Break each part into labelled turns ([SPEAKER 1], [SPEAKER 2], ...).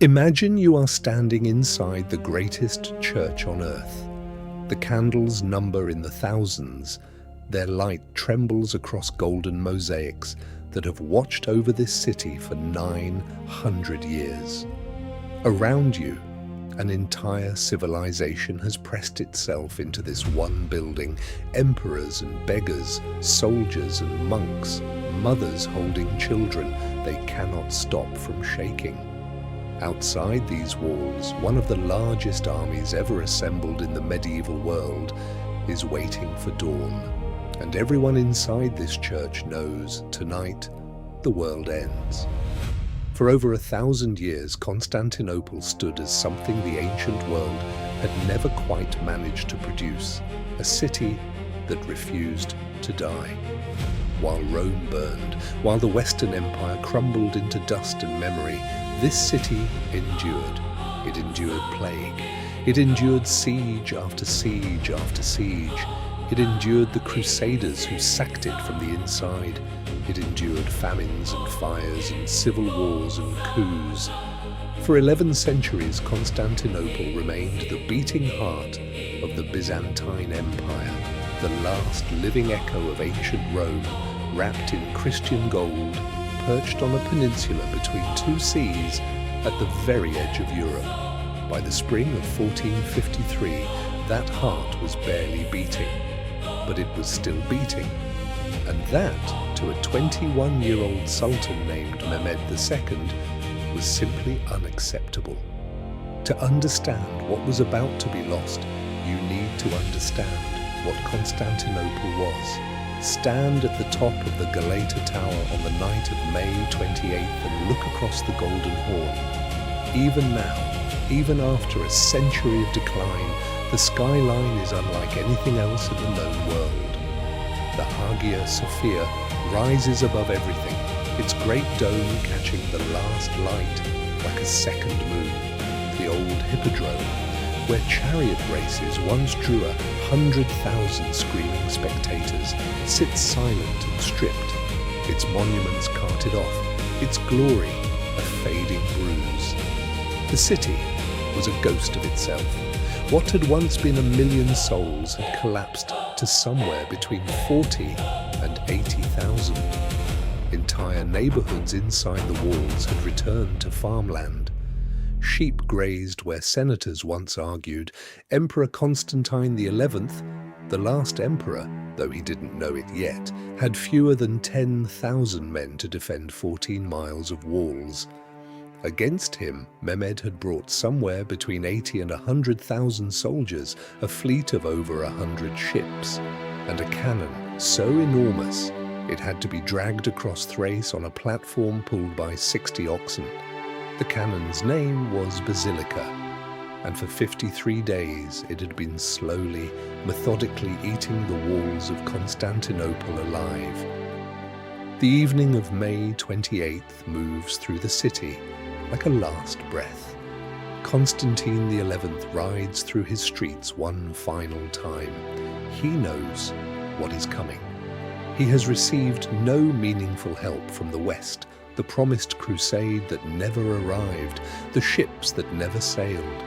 [SPEAKER 1] Imagine you are standing inside the greatest church on earth. The candles number in the thousands. Their light trembles across golden mosaics that have watched over this city for 900 years. Around you, an entire civilization has pressed itself into this one building. Emperors and beggars, soldiers and monks, mothers holding children, they cannot stop from shaking. Outside these walls, one of the largest armies ever assembled in the medieval world is waiting for dawn. And everyone inside this church knows tonight the world ends. For over 1,000 years, Constantinople stood as something the ancient world had never quite managed to produce, a city that refused to die. While Rome burned, while the Western Empire crumbled into dust and memory, this city endured. It endured plague. It endured siege after siege after siege. It endured the crusaders who sacked it from the inside. It endured famines and fires and civil wars and coups. For 11 centuries, Constantinople remained the beating heart of the Byzantine Empire, the last living echo of ancient Rome, wrapped in Christian gold, perched on a peninsula between two seas at the very edge of Europe. By the spring of 1453, that heart was barely beating, but it was still beating. And that, to a 21-year-old sultan named Mehmed II, was simply unacceptable. To understand what was about to be lost, you need to understand what Constantinople was. Stand at the top of the Galata Tower on the night of May 28th and look across the Golden Horn. Even now, even after a century of decline, the skyline is unlike anything else in the known world. The Hagia Sophia rises above everything, its great dome catching the last light like a second moon. The old hippodrome, where chariot races once drew 100,000 screaming spectators, sits silent and stripped, its monuments carted off, its glory a fading bruise. The city was a ghost of itself. What had once been 1 million souls had collapsed to somewhere between 40 and 80,000. Entire neighborhoods inside the walls had returned to farmland. Sheep grazed where senators once argued. Emperor Constantine XI, the last emperor, though he didn't know it yet, had fewer than 10,000 men to defend 14 miles of walls. Against him, Mehmed had brought somewhere between 80 and 100,000 soldiers, a fleet of over 100 ships, and a cannon so enormous it had to be dragged across Thrace on a platform pulled by 60 oxen. The cannon's name was Basilica, and for 53 days it had been slowly, methodically eating the walls of Constantinople alive. The evening of May 28th moves through the city like a last breath. Constantine XI rides through his streets one final time. He knows what is coming. He has received no meaningful help from the West, the promised crusade that never arrived, the ships that never sailed.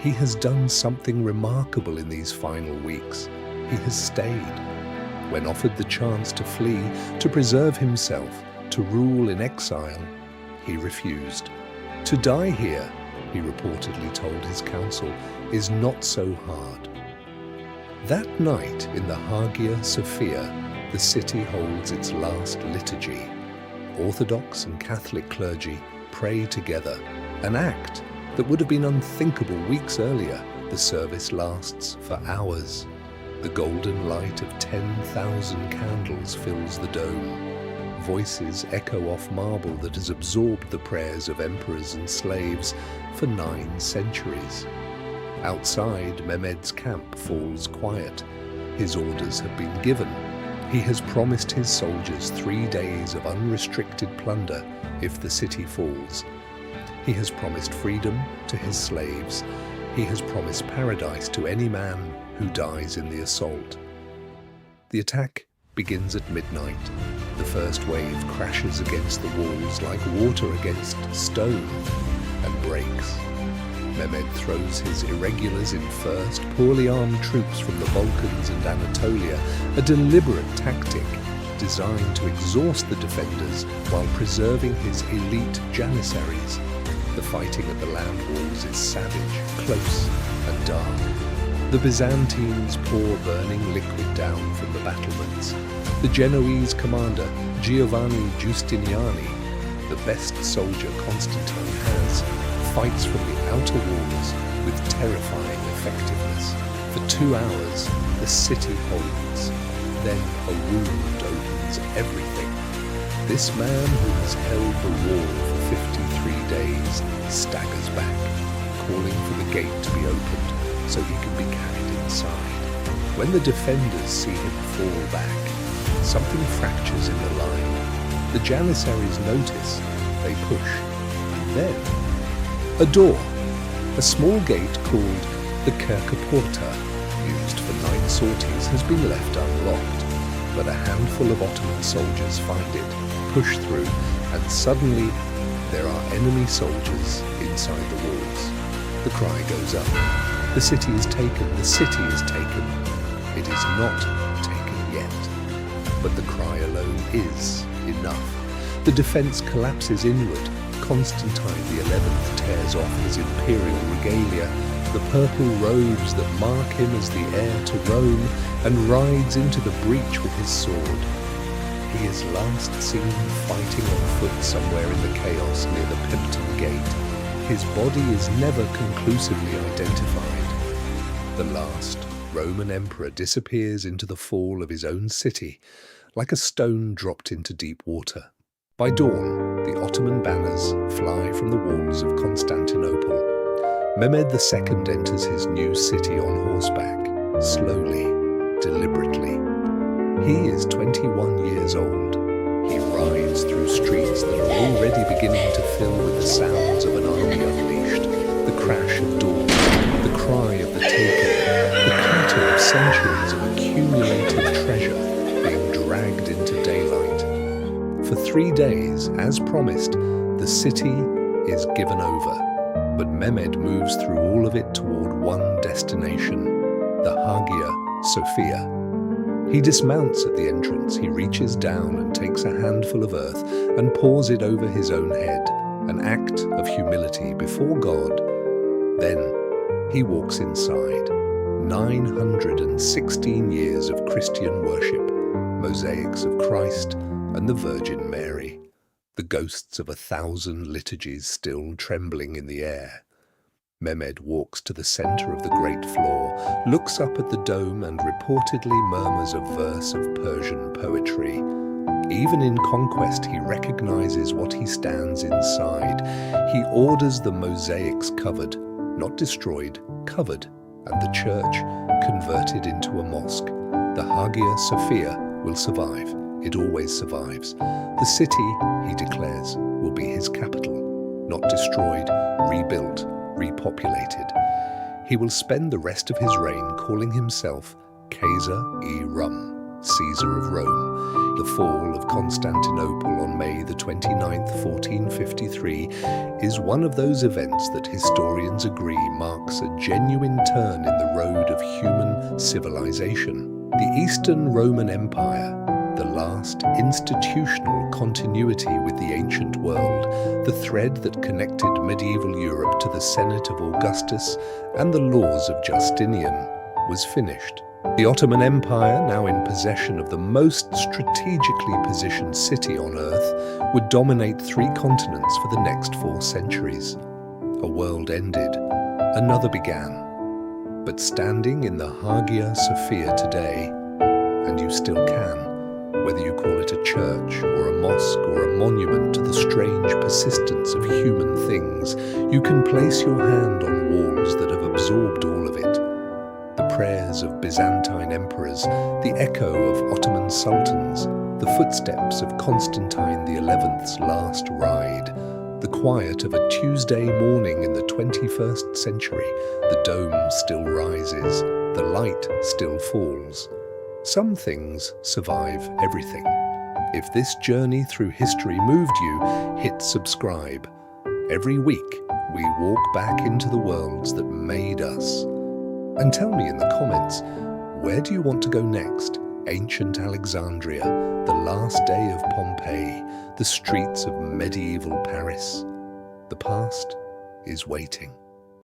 [SPEAKER 1] He has done something remarkable in these final weeks. He has stayed. When offered the chance to flee, to preserve himself, to rule in exile, he refused. To die here, he reportedly told his council, is not so hard. That night in the Hagia Sophia, the city holds its last liturgy. Orthodox and Catholic clergy pray together, an act that would have been unthinkable weeks earlier. The service lasts for hours. The golden light of 10,000 candles fills the dome. Voices echo off marble that has absorbed the prayers of emperors and slaves for 9 centuries. Outside, Mehmed's camp falls quiet. His orders have been given. He has promised his soldiers 3 days of unrestricted plunder if the city falls. He has promised freedom to his slaves. He has promised paradise to any man who dies in the assault. The attack begins at midnight. The first wave crashes against the walls like water against stone. and breaks. Mehmed throws his irregulars in first, poorly armed troops from the Balkans and Anatolia, a deliberate tactic designed to exhaust the defenders while preserving his elite janissaries. The fighting at the land walls is savage, close, and dark. The Byzantines pour burning liquid down from the battlements. The Genoese commander, Giovanni Giustiniani, the best soldier Constantine has, fights from the outer walls with terrifying effectiveness. For 2 hours, the city holds. Then a wound opens everything. This man who has held the wall for 53 days staggers back, calling for the gate to be opened so he can be carried inside. When the defenders see him fall back, something fractures in the line. The janissaries notice, they push, and then a door, a small gate called the Kerkaporta, used for night sorties, has been left unlocked, but a handful of Ottoman soldiers find it, push through, and suddenly there are enemy soldiers inside the walls. The cry goes up. The city is taken, the city is taken. It is not taken yet. But the cry alone is enough. The defense collapses inward. Constantine XI tears off his imperial regalia, the purple robes that mark him as the heir to Rome, and rides into the breach with his sword. He is last seen fighting on foot somewhere in the chaos near the Pempton Gate. His body is never conclusively identified. The last Roman emperor disappears into the fall of his own city, like a stone dropped into deep water. By dawn, the Ottoman banners fly from the walls of Constantinople. Mehmed II enters his new city on horseback, slowly, deliberately. He is 21 years old. He rides through streets that are already beginning to fill with the sounds of an army unleashed, the crash of doors, the cry of the taken, the clatter of centuries of accumulated treasure being dragged into daylight. For 3 days, as promised, the city is given over, but Mehmed moves through all of it toward one destination, the Hagia Sophia. He dismounts at the entrance. He reaches down and takes a handful of earth and pours it over his own head, an act of humility before God. Then he walks inside. 916 years of Christian worship, mosaics of Christ and the Virgin Mary, the ghosts of 1,000 liturgies still trembling in the air. Mehmed walks to the center of the great floor, looks up at the dome and reportedly murmurs a verse of Persian poetry. Even in conquest, he recognizes what he stands inside. He orders the mosaics covered, not destroyed, covered, and the church converted into a mosque. The Hagia Sophia will survive. It always survives. The city, he declares, will be his capital, not destroyed, rebuilt, repopulated. He will spend the rest of his reign calling himself Caesar-e-Rum, Caesar of Rome. The fall of Constantinople on May the 29th, 1453, is one of those events that historians agree marks a genuine turn in the road of human civilization. The Eastern Roman Empire, the last institutional continuity with the ancient world, the thread that connected medieval Europe to the Senate of Augustus and the laws of Justinian, was finished. The Ottoman Empire, now in possession of the most strategically positioned city on earth, would dominate 3 continents for the next 4 centuries. A world ended, another began. But standing in the Hagia Sophia today, and you still can, whether you call it a church or a mosque or a monument to the strange persistence of human things, you can place your hand on walls that have absorbed all of it. The prayers of Byzantine emperors, the echo of Ottoman sultans, the footsteps of Constantine XI's last ride, the quiet of a Tuesday morning in the 21st century. The dome still rises, the light still falls. Some things survive everything. If this journey through history moved you, hit subscribe. Every week, we walk back into the worlds that made us. And tell me in the comments, where do you want to go next? Ancient Alexandria, the last day of Pompeii, the streets of medieval Paris. The past is waiting.